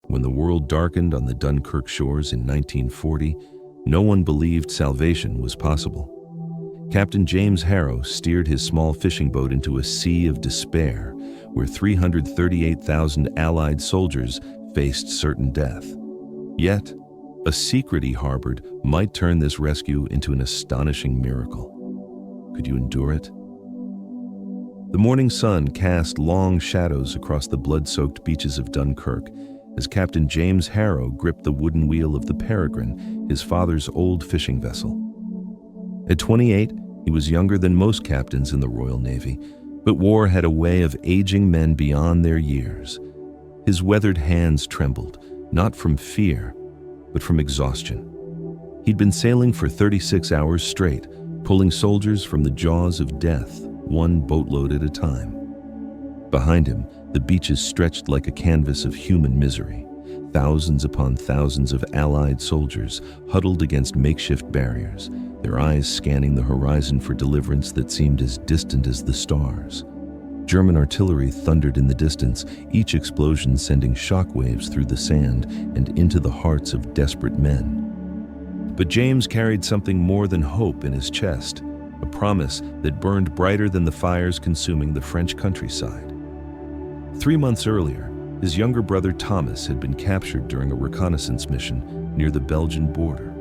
When the world darkened on the Dunkirk shores in 1940, no one believed salvation was possible. Captain James Harrow steered his small fishing boat into a sea of despair, where 338,000 Allied soldiers faced certain death. Yet, a secret he harbored might turn this rescue into an astonishing miracle. Could you endure it? The morning sun cast long shadows across the blood-soaked beaches of Dunkirk as Captain James Harrow gripped the wooden wheel of the Peregrine, his father's old fishing vessel. At 28, he was younger than most captains in the Royal Navy, but war had a way of aging men beyond their years. His weathered hands trembled, not from fear, but from exhaustion. He'd been sailing for 36 hours straight, pulling soldiers from the jaws of death, one boatload at a time. Behind him, the beaches stretched like a canvas of human misery. Thousands upon thousands of Allied soldiers huddled against makeshift barriers, their eyes scanning the horizon for deliverance that seemed as distant as the stars. German artillery thundered in the distance, each explosion sending shockwaves through the sand and into the hearts of desperate men. But James carried something more than hope in his chest, a promise that burned brighter than the fires consuming the French countryside. 3 months earlier, his younger brother Thomas had been captured during a reconnaissance mission near the Belgian border.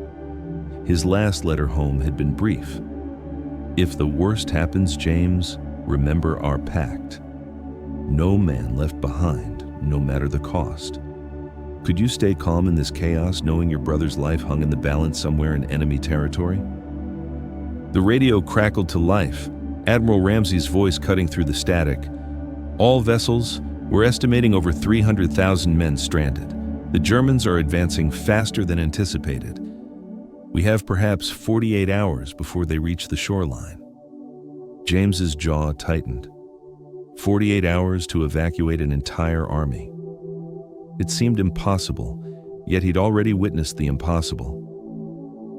His last letter home had been brief. "If the worst happens, James, remember our pact. No man left behind, no matter the cost." Could you stay calm in this chaos, knowing your brother's life hung in the balance somewhere in enemy territory? The radio crackled to life, Admiral Ramsey's voice cutting through the static. "All vessels, we're estimating over 300,000 men stranded. The Germans are advancing faster than anticipated. We have perhaps 48 hours before they reach the shoreline." James's jaw tightened. 48 hours to evacuate an entire army. It seemed impossible, yet he'd already witnessed the impossible.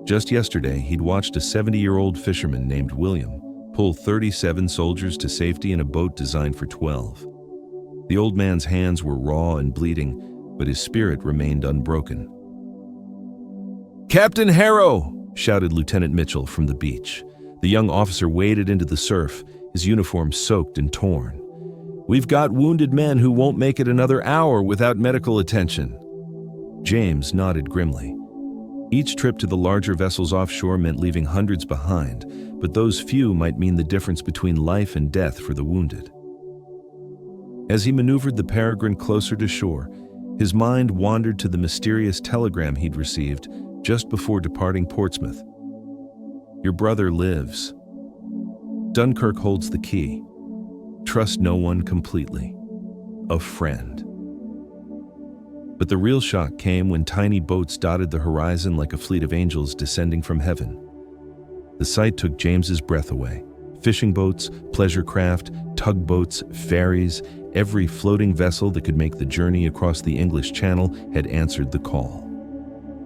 Just yesterday, he'd watched a 70-year-old fisherman named William pull 37 soldiers to safety in a boat designed for 12. The old man's hands were raw and bleeding, but his spirit remained unbroken. "Captain Harrow!" shouted Lieutenant Mitchell from the beach. The young officer waded into the surf, his uniform soaked and torn. "We've got wounded men who won't make it another hour without medical attention." James nodded grimly. Each trip to the larger vessels offshore meant leaving hundreds behind, but those few might mean the difference between life and death for the wounded. As he maneuvered the Peregrine closer to shore, his mind wandered to the mysterious telegram he'd received just before departing Portsmouth. "Your brother lives. Dunkirk holds the key. Trust no one completely. A friend." But the real shock came when tiny boats dotted the horizon like a fleet of angels descending from heaven. The sight took James's breath away. Fishing boats, pleasure craft, tugboats, ferries, every floating vessel that could make the journey across the English Channel had answered the call.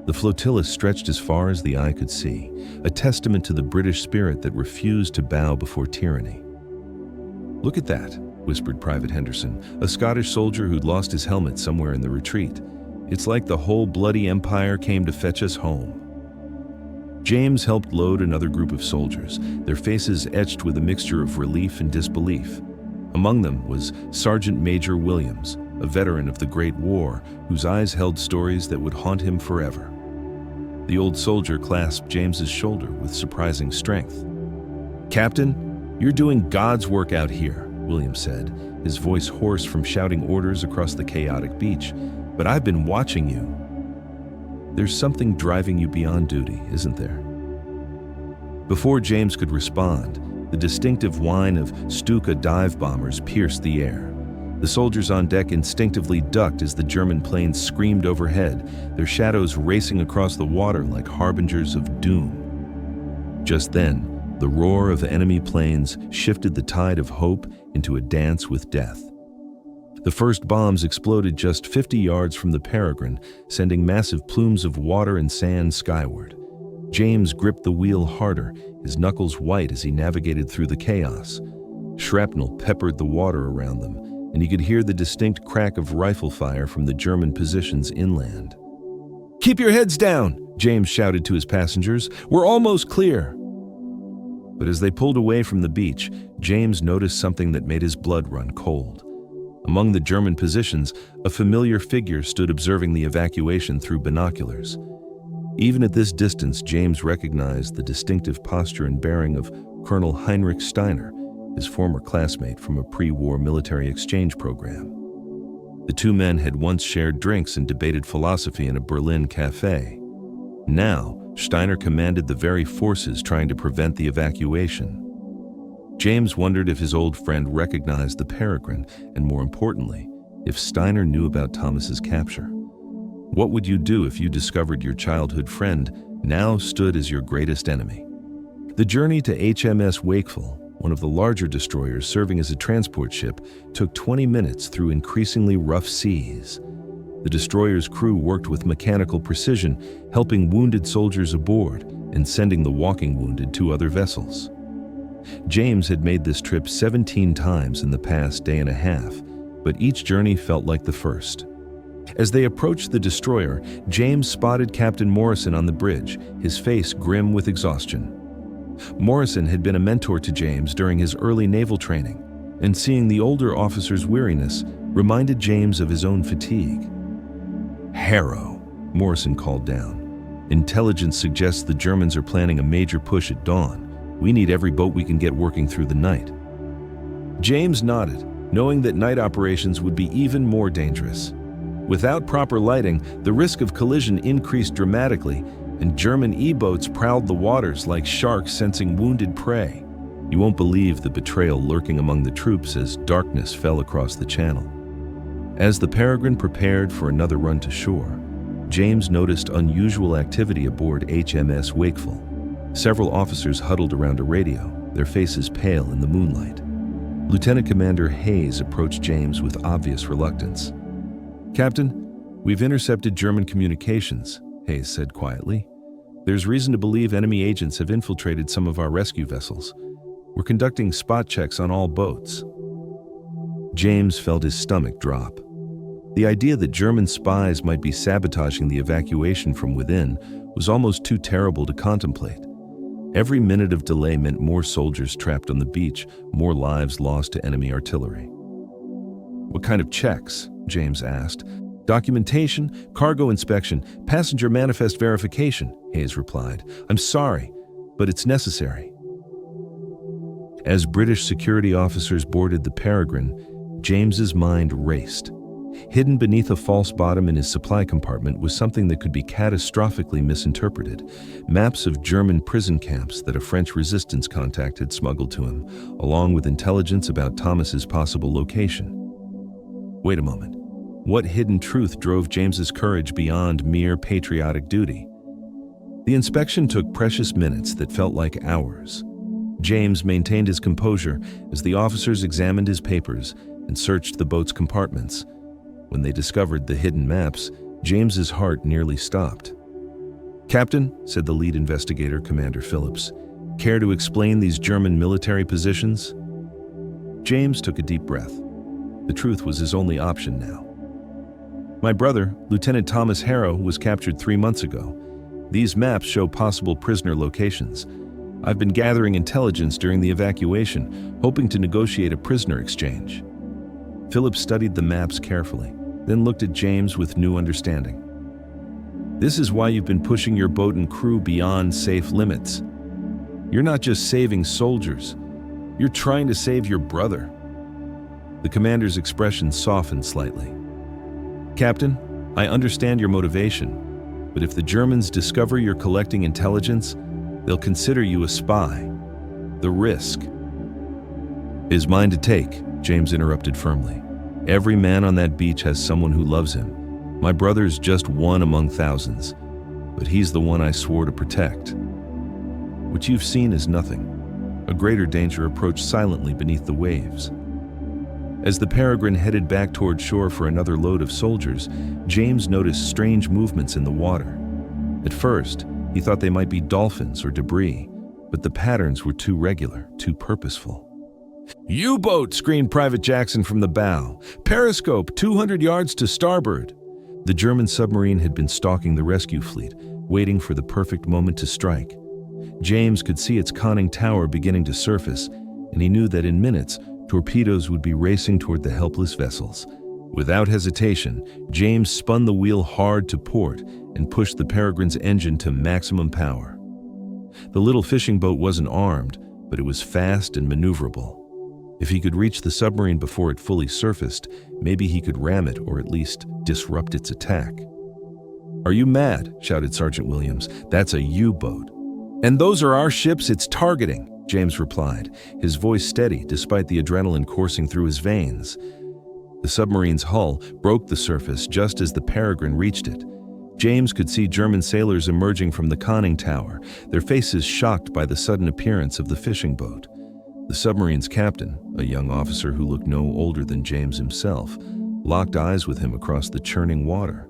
The flotilla stretched as far as the eye could see, a testament to the British spirit that refused to bow before tyranny. "Look at that," whispered Private Henderson, a Scottish soldier who'd lost his helmet somewhere in the retreat. "It's like the whole bloody empire came to fetch us home." James helped load another group of soldiers, their faces etched with a mixture of relief and disbelief. Among them was Sergeant Major Williams, a veteran of the Great War, whose eyes held stories that would haunt him forever. The old soldier clasped James's shoulder with surprising strength. "Captain, you're doing God's work out here," Williams said, his voice hoarse from shouting orders across the chaotic beach. "But I've been watching you. There's something driving you beyond duty, isn't there?" Before James could respond, the distinctive whine of Stuka dive bombers pierced the air. The soldiers on deck instinctively ducked as the German planes screamed overhead, their shadows racing across the water like harbingers of doom. Just then, the roar of enemy planes shifted the tide of hope into a dance with death. The first bombs exploded just 50 yards from the Peregrine, sending massive plumes of water and sand skyward. James gripped the wheel harder, his knuckles white as he navigated through the chaos. Shrapnel peppered the water around them, and he could hear the distinct crack of rifle fire from the German positions inland. "Keep your heads down," James shouted to his passengers. "We're almost clear." But as they pulled away from the beach, James noticed something that made his blood run cold. Among the German positions, a familiar figure stood observing the evacuation through binoculars. Even at this distance, James recognized the distinctive posture and bearing of Colonel Heinrich Steiner, his former classmate from a pre-war military exchange program. The two men had once shared drinks and debated philosophy in a Berlin cafe. Now, Steiner commanded the very forces trying to prevent the evacuation. James wondered if his old friend recognized the Peregrine, and more importantly, if Steiner knew about Thomas's capture. What would you do if you discovered your childhood friend now stood as your greatest enemy? The journey to HMS Wakeful, one of the larger destroyers serving as a transport ship, took 20 minutes through increasingly rough seas. The destroyer's crew worked with mechanical precision, helping wounded soldiers aboard and sending the walking wounded to other vessels. James had made this trip 17 times in the past day and a half, but each journey felt like the first. As they approached the destroyer, James spotted Captain Morrison on the bridge, his face grim with exhaustion. Morrison had been a mentor to James during his early naval training, and seeing the older officer's weariness reminded James of his own fatigue. "Harrow," Morrison called down. "Intelligence suggests the Germans are planning a major push at dawn. We need every boat we can get working through the night." James nodded, knowing that night operations would be even more dangerous. Without proper lighting, the risk of collision increased dramatically, and German E-boats prowled the waters like sharks sensing wounded prey. You won't believe the betrayal lurking among the troops as darkness fell across the channel. As the Peregrine prepared for another run to shore, James noticed unusual activity aboard HMS Wakeful. Several officers huddled around a radio, their faces pale in the moonlight. Lieutenant Commander Hayes approached James with obvious reluctance. "Captain, we've intercepted German communications," Hayes said quietly. "There's reason to believe enemy agents have infiltrated some of our rescue vessels. We're conducting spot checks on all boats." James felt his stomach drop. The idea that German spies might be sabotaging the evacuation from within was almost too terrible to contemplate. Every minute of delay meant more soldiers trapped on the beach, more lives lost to enemy artillery. "What kind of checks?" James asked. "Documentation, cargo inspection, passenger manifest verification," Hayes replied. "I'm sorry, but it's necessary." As British security officers boarded the Peregrine, James's mind raced. Hidden beneath a false bottom in his supply compartment was something that could be catastrophically misinterpreted: maps of German prison camps that a French resistance contact had smuggled to him, along with intelligence about Thomas's possible location. Wait a moment. What hidden truth drove James's courage beyond mere patriotic duty? The inspection took precious minutes that felt like hours. James maintained his composure as the officers examined his papers and searched the boat's compartments. When they discovered the hidden maps, James's heart nearly stopped. "Captain," said the lead investigator, Commander Phillips, "care to explain these German military positions?" James took a deep breath. The truth was his only option now. "My brother, Lieutenant Thomas Harrow, was captured 3 months ago. These maps show possible prisoner locations. I've been gathering intelligence during the evacuation, hoping to negotiate a prisoner exchange." Phillips studied the maps carefully, then looked at James with new understanding. "This is why you've been pushing your boat and crew beyond safe limits. You're not just saving soldiers, you're trying to save your brother." The commander's expression softened slightly. "Captain, I understand your motivation, but if the Germans discover you're collecting intelligence, they'll consider you a spy. The risk." "Is mine to take," James interrupted firmly. "Every man on that beach has someone who loves him. My brother's just one among thousands, but he's the one I swore to protect. What you've seen is nothing. A greater danger approached silently beneath the waves." As the Peregrine headed back toward shore for another load of soldiers, James noticed strange movements in the water. At first, he thought they might be dolphins or debris, but the patterns were too regular, too purposeful. "U-boat!" screamed Private Jackson from the bow. "Periscope, 200 yards to starboard." The German submarine had been stalking the rescue fleet, waiting for the perfect moment to strike. James could see its conning tower beginning to surface, and he knew that in minutes, torpedoes would be racing toward the helpless vessels. Without hesitation, James spun the wheel hard to port and pushed the Peregrine's engine to maximum power. The little fishing boat wasn't armed, but it was fast and maneuverable. If he could reach the submarine before it fully surfaced, maybe he could ram it or at least disrupt its attack. "Are you mad?" shouted Sergeant Williams. "That's a U-boat." "And those are our ships it's targeting," James replied, his voice steady despite the adrenaline coursing through his veins. The submarine's hull broke the surface just as the Peregrine reached it. James could see German sailors emerging from the conning tower, their faces shocked by the sudden appearance of the fishing boat. The submarine's captain, a young officer who looked no older than James himself, locked eyes with him across the churning water.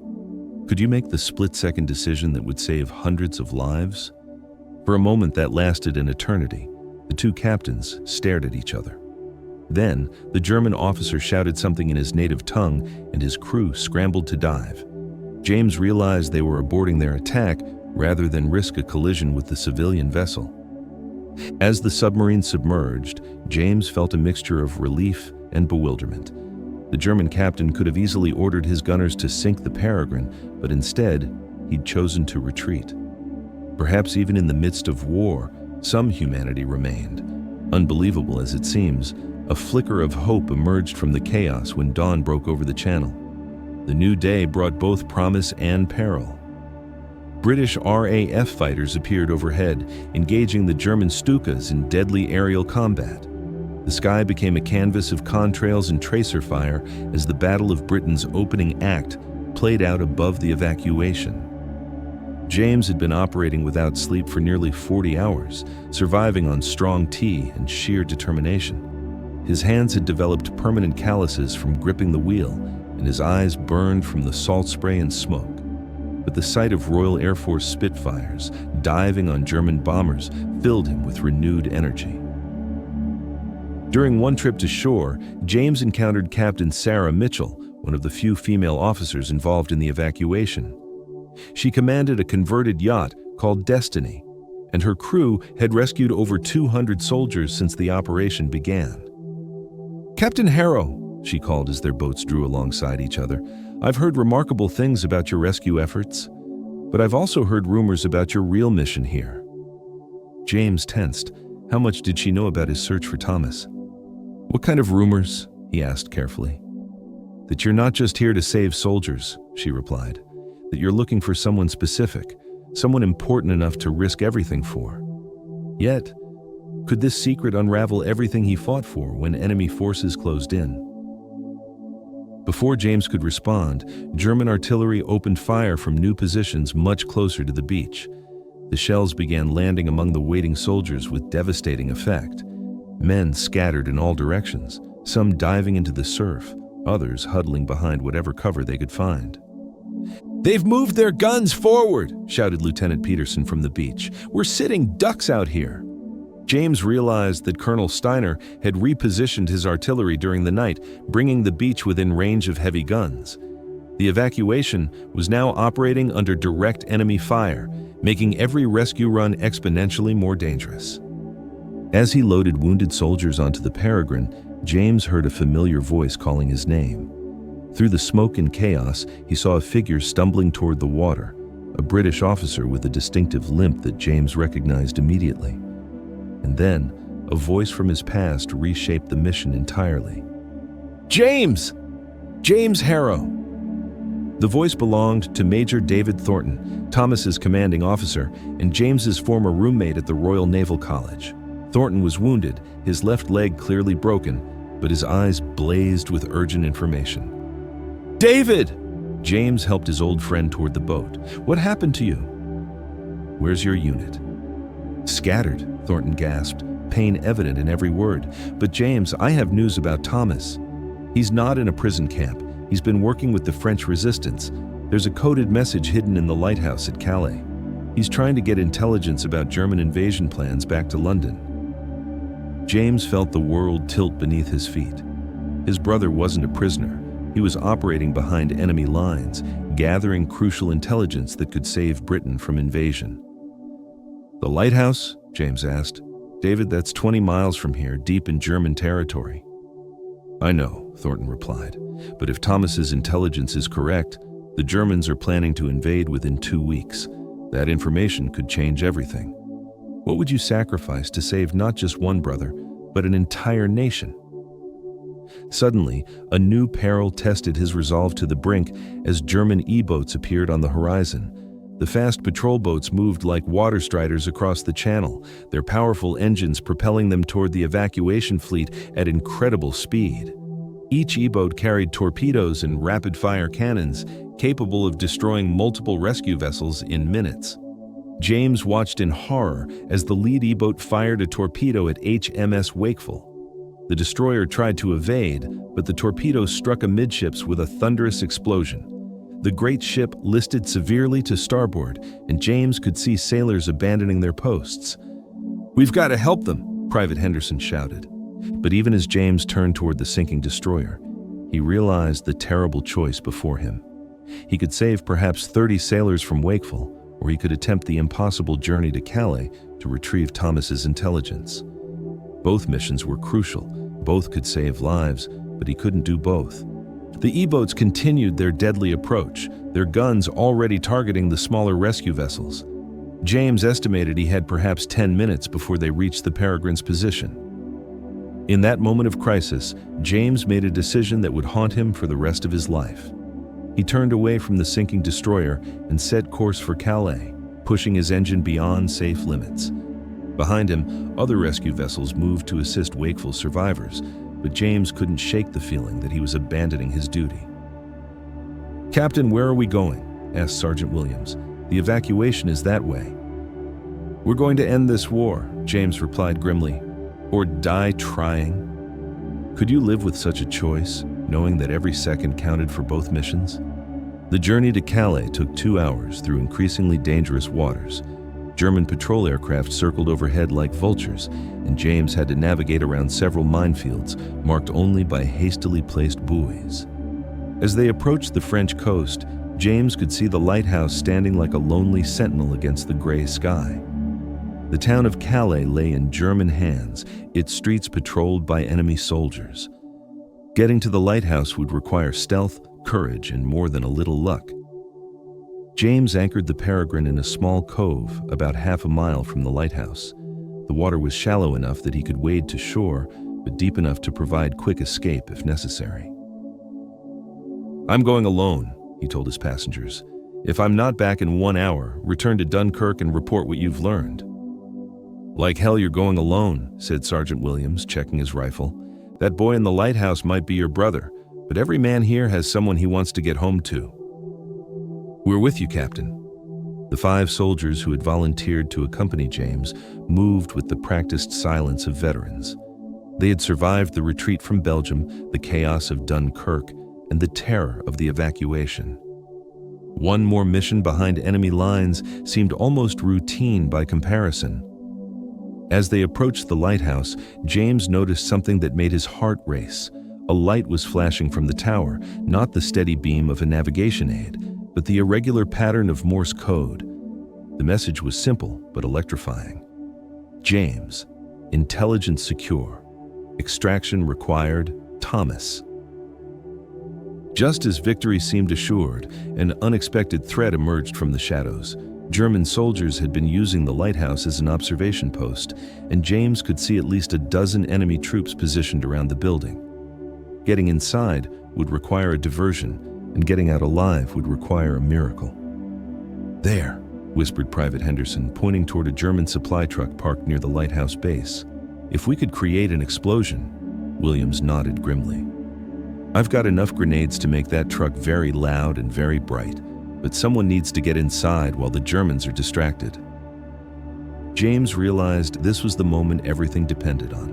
Could you make the split-second decision that would save hundreds of lives? For a moment that lasted an eternity, the two captains stared at each other. Then, the German officer shouted something in his native tongue, and his crew scrambled to dive. James realized they were aborting their attack rather than risk a collision with the civilian vessel. As the submarine submerged, James felt a mixture of relief and bewilderment. The German captain could have easily ordered his gunners to sink the Peregrine, but instead, he'd chosen to retreat. Perhaps even in the midst of war, some humanity remained. Unbelievable as it seems, a flicker of hope emerged from the chaos when dawn broke over the channel. The new day brought both promise and peril. British RAF fighters appeared overhead, engaging the German Stukas in deadly aerial combat. The sky became a canvas of contrails and tracer fire as the Battle of Britain's opening act played out above the evacuation. James had been operating without sleep for nearly 40 hours, surviving on strong tea and sheer determination. His hands had developed permanent calluses from gripping the wheel, and his eyes burned from the salt spray and smoke. But the sight of Royal Air Force Spitfires diving on German bombers filled him with renewed energy. During one trip to shore, James encountered Captain Sarah Mitchell, one of the few female officers involved in the evacuation. She commanded a converted yacht called Destiny, and her crew had rescued over 200 soldiers since the operation began. "Captain Harrow," she called as their boats drew alongside each other, "I've heard remarkable things about your rescue efforts, but I've also heard rumors about your real mission here." James tensed. How much did she know about his search for Thomas? "What kind of rumors?" he asked carefully. "That you're not just here to save soldiers," she replied. "That you're looking for someone specific, someone important enough to risk everything for. Yet, could this secret unravel everything he fought for when enemy forces closed in?" Before James could respond, German artillery opened fire from new positions much closer to the beach. The shells began landing among the waiting soldiers with devastating effect. Men scattered in all directions, some diving into the surf, others huddling behind whatever cover they could find. "They've moved their guns forward!" shouted Lieutenant Peterson from the beach. "We're sitting ducks out here!" James realized that Colonel Steiner had repositioned his artillery during the night, bringing the beach within range of heavy guns. The evacuation was now operating under direct enemy fire, making every rescue run exponentially more dangerous. As he loaded wounded soldiers onto the Peregrine, James heard a familiar voice calling his name. Through the smoke and chaos, he saw a figure stumbling toward the water, a British officer with a distinctive limp that James recognized immediately. And then, a voice from his past reshaped the mission entirely. "James! James Harrow!" The voice belonged to Major David Thornton, Thomas's commanding officer, and James's former roommate at the Royal Naval College. Thornton was wounded, his left leg clearly broken, but his eyes blazed with urgent information. "David!" James helped his old friend toward the boat. "What happened to you?" "Where's your unit?" "Scattered," Thornton gasped, pain evident in every word. "But James, I have news about Thomas. He's not in a prison camp. He's been working with the French resistance. There's a coded message hidden in the lighthouse at Calais. He's trying to get intelligence about German invasion plans back to London." James felt the world tilt beneath his feet. His brother wasn't a prisoner. He was operating behind enemy lines, gathering crucial intelligence that could save Britain from invasion. "The lighthouse?" James asked. "David, that's 20 miles from here, deep in German territory." "I know," Thornton replied, "but if Thomas's intelligence is correct, the Germans are planning to invade within 2 weeks. That information could change everything. What would you sacrifice to save not just one brother, but an entire nation?" Suddenly, a new peril tested his resolve to the brink as German E-boats appeared on the horizon. The fast patrol boats moved like water striders across the channel, their powerful engines propelling them toward the evacuation fleet at incredible speed. Each E-boat carried torpedoes and rapid-fire cannons, capable of destroying multiple rescue vessels in minutes. James watched in horror as the lead E-boat fired a torpedo at HMS Wakeful. The destroyer tried to evade, but the torpedo struck amidships with a thunderous explosion. The great ship listed severely to starboard, and James could see sailors abandoning their posts. "We've got to help them," Private Henderson shouted. But even as James turned toward the sinking destroyer, he realized the terrible choice before him. He could save perhaps 30 sailors from Wakeful, or he could attempt the impossible journey to Calais to retrieve Thomas's intelligence. Both missions were crucial. Both could save lives, but he couldn't do both. The E-boats continued their deadly approach, their guns already targeting the smaller rescue vessels. James estimated he had perhaps 10 minutes before they reached the Peregrine's position. In that moment of crisis, James made a decision that would haunt him for the rest of his life. He turned away from the sinking destroyer and set course for Calais, pushing his engine beyond safe limits. Behind him, other rescue vessels moved to assist Wakeful survivors, but James couldn't shake the feeling that he was abandoning his duty. "Captain, where are we going?" asked Sergeant Williams. "The evacuation is that way." "We're going to end this war," James replied grimly, "or die trying." Could you live with such a choice, knowing that every second counted for both missions? The journey to Calais took 2 hours through increasingly dangerous waters. German patrol aircraft circled overhead like vultures, and James had to navigate around several minefields marked only by hastily placed buoys. As they approached the French coast, James could see the lighthouse standing like a lonely sentinel against the gray sky. The town of Calais lay in German hands, its streets patrolled by enemy soldiers. Getting to the lighthouse would require stealth, courage, and more than a little luck. James anchored the Peregrine in a small cove about half a mile from the lighthouse. The water was shallow enough that he could wade to shore, but deep enough to provide quick escape if necessary. "I'm going alone," he told his passengers. "If I'm not back in 1 hour, return to Dunkirk and report what you've learned." "Like hell you're going alone," said Sergeant Williams, checking his rifle. "That boy in the lighthouse might be your brother, but every man here has someone he wants to get home to." "We're with you, Captain." The 5 soldiers who had volunteered to accompany James moved with the practiced silence of veterans. They had survived the retreat from Belgium, the chaos of Dunkirk, and the terror of the evacuation. One more mission behind enemy lines seemed almost routine by comparison. As they approached the lighthouse, James noticed something that made his heart race. A light was flashing from the tower, not the steady beam of a navigation aid, but the irregular pattern of Morse code. The message was simple but electrifying. "James, intelligence secure. Extraction required. Thomas." Just as victory seemed assured, an unexpected threat emerged from the shadows. German soldiers had been using the lighthouse as an observation post, and James could see at least a dozen enemy troops positioned around the building. Getting inside would require a diversion, and getting out alive would require a miracle. "There," whispered Private Henderson, pointing toward a German supply truck parked near the lighthouse base. "If we could create an explosion," Williams nodded grimly. "I've got enough grenades to make that truck very loud and very bright, but someone needs to get inside while the Germans are distracted." James realized this was the moment everything depended on.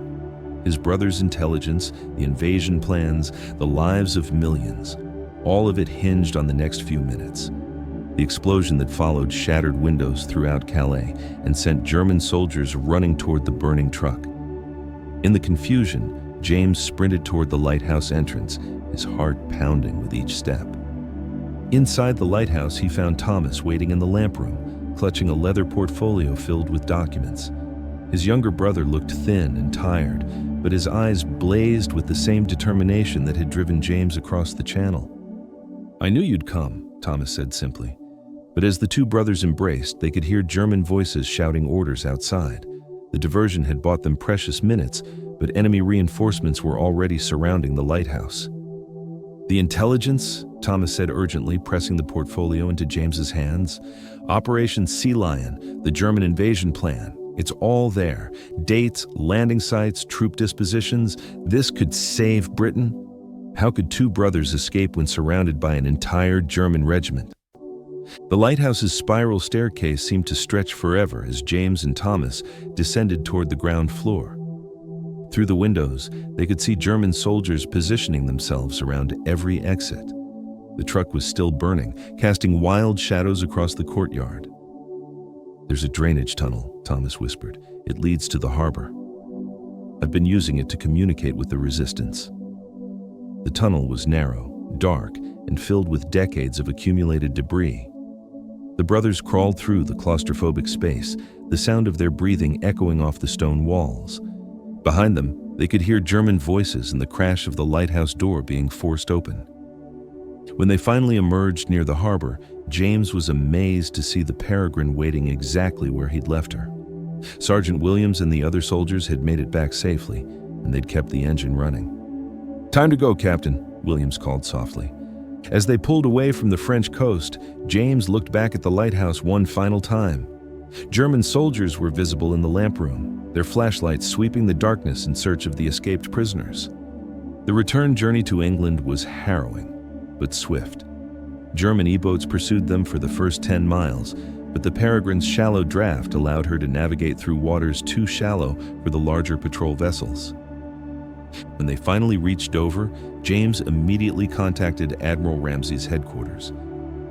His brother's intelligence, the invasion plans, the lives of millions. All of it hinged on the next few minutes. The explosion that followed shattered windows throughout Calais and sent German soldiers running toward the burning truck. In the confusion, James sprinted toward the lighthouse entrance, his heart pounding with each step. Inside the lighthouse, he found Thomas waiting in the lamp room, clutching a leather portfolio filled with documents. His younger brother looked thin and tired, but his eyes blazed with the same determination that had driven James across the channel. "I knew you'd come," Thomas said simply. But as the two brothers embraced, they could hear German voices shouting orders outside. The diversion had bought them precious minutes, but enemy reinforcements were already surrounding the lighthouse. "The intelligence?" Thomas said urgently, pressing the portfolio into James's hands. "Operation Sea Lion, the German invasion plan. It's all there. Dates, landing sites, troop dispositions. This could save Britain." How could two brothers escape when surrounded by an entire German regiment? The lighthouse's spiral staircase seemed to stretch forever as James and Thomas descended toward the ground floor. Through the windows, they could see German soldiers positioning themselves around every exit. The truck was still burning, casting wild shadows across the courtyard. "There's a drainage tunnel," Thomas whispered. "It leads to the harbor. I've been using it to communicate with the resistance." The tunnel was narrow, dark, and filled with decades of accumulated debris. The brothers crawled through the claustrophobic space, the sound of their breathing echoing off the stone walls. Behind them, they could hear German voices and the crash of the lighthouse door being forced open. When they finally emerged near the harbor, James was amazed to see the Peregrine waiting exactly where he'd left her. Sergeant Williams and the other soldiers had made it back safely, and they'd kept the engine running. "Time to go, Captain," Williams called softly. As they pulled away from the French coast, James looked back at the lighthouse one final time. German soldiers were visible in the lamp room, their flashlights sweeping the darkness in search of the escaped prisoners. The return journey to England was harrowing, but swift. German E-boats pursued them for the first 10 miles, but the Peregrine's shallow draft allowed her to navigate through waters too shallow for the larger patrol vessels. When they finally reached Dover, James immediately contacted Admiral Ramsay's headquarters.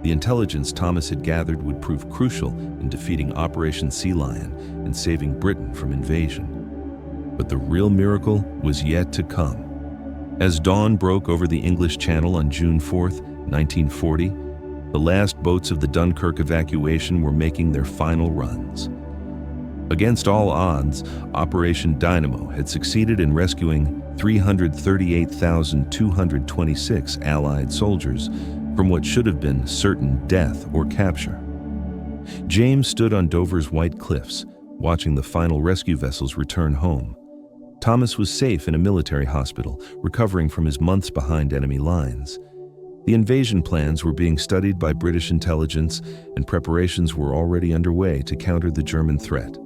The intelligence Thomas had gathered would prove crucial in defeating Operation Sea Lion and saving Britain from invasion. But the real miracle was yet to come. As dawn broke over the English Channel on June 4, 1940, the last boats of the Dunkirk evacuation were making their final runs. Against all odds, Operation Dynamo had succeeded in rescuing 338,226 Allied soldiers from what should have been certain death or capture. James stood on Dover's white cliffs, watching the final rescue vessels return home. Thomas was safe in a military hospital, recovering from his months behind enemy lines. The invasion plans were being studied by British intelligence, and preparations were already underway to counter the German threat.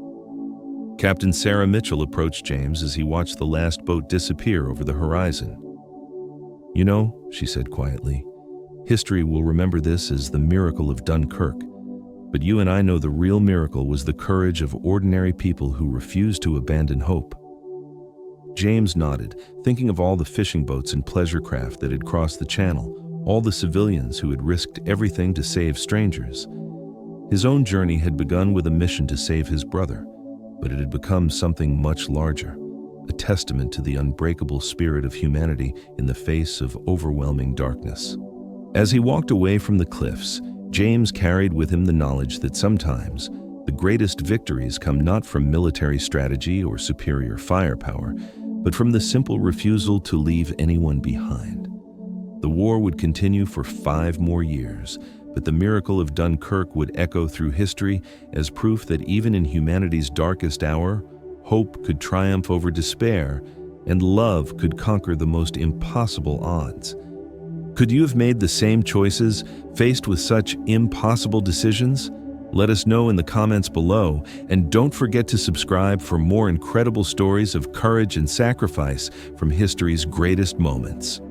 Captain Sarah Mitchell approached James as he watched the last boat disappear over the horizon. "You know," she said quietly, "history will remember this as the miracle of Dunkirk. But you and I know the real miracle was the courage of ordinary people who refused to abandon hope." James nodded, thinking of all the fishing boats and pleasure craft that had crossed the channel, all the civilians who had risked everything to save strangers. His own journey had begun with a mission to save his brother, but it had become something much larger, a testament to the unbreakable spirit of humanity in the face of overwhelming darkness. As he walked away from the cliffs, James carried with him the knowledge that sometimes the greatest victories come not from military strategy or superior firepower, but from the simple refusal to leave anyone behind. The war would continue for 5 more years, but the miracle of Dunkirk would echo through history as proof that even in humanity's darkest hour, hope could triumph over despair, and love could conquer the most impossible odds. Could you have made the same choices, faced with such impossible decisions? Let us know in the comments below, and don't forget to subscribe for more incredible stories of courage and sacrifice from history's greatest moments.